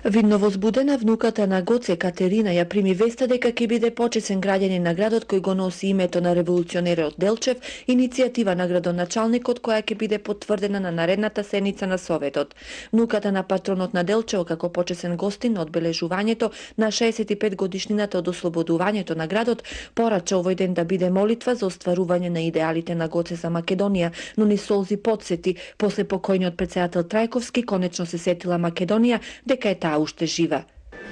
Видно возбудена, внуката на Гоце Катерина ја прими веста дека ќе биде почесен граѓанин на градот кој го носи името на револуционерот Делчев, иницијатива на градоначалникот која ќе биде потврдена на наредната седница на Советот. Внуката на патронот на Делчево како почесен гостин на одбележувањето на 65 годишнината од ослободувањето на градот порача овој ден да биде молитва за остварување на идеалите на Гоце за Македонија, но ни солзи потсети после покојниот претседател Трајковски конечно се сетила Македонија дека е таа уште жива.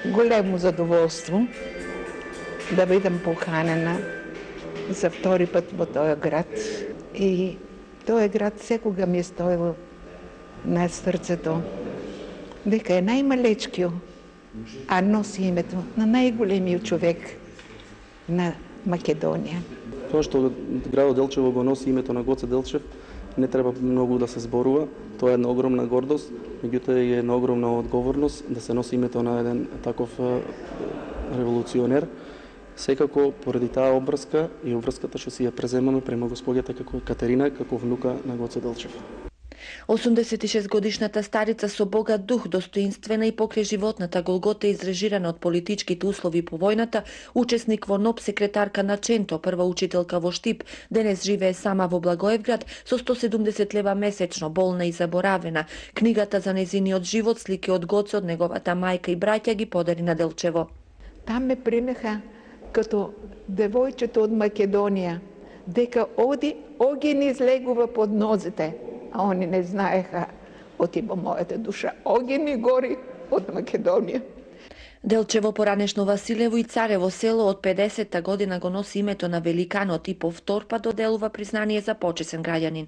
Големо задоволство да бидам поканена за втори пат во тој град. И тој град секога ми е стоел на срцето, дека е најмалечкиот, а носи името на најголемиот човек на Македонија. Тоа што градот Делчево го носи името на Гоце Делчев, не треба многу да се зборува. Тоа е една огромна гордост, меѓутоа е една огромна одговорност да се носи името на еден таков револуционер. Секако, поради таа обврска и обврската што си ја преземаме према господјата како Катерина, како внука на Гоце Делчев. 86 годишната старица со богат дух, достоинствена и покрај животната голгота изрежирана од политичките услови по војната, учесник во НОП, секретарка на Ченто, прва учителка во Штип, денес живее сама во Благоевград со 170 лева месечно, болна и заборавена. Книгата за незиниот живот, слики од Гоце, од неговата мајка и браќа ги подари на Делчево. Там ме примеха като девојчето од Македонија, дека огин излегува под нозите, а они не знаеха оти во мојата душа. Огин ми гори од Македонија. Делчево, поранешно Василево и Царево село, од 50-та година го носи името на великанот и повтор пат доделува признание за почесен граѓанин.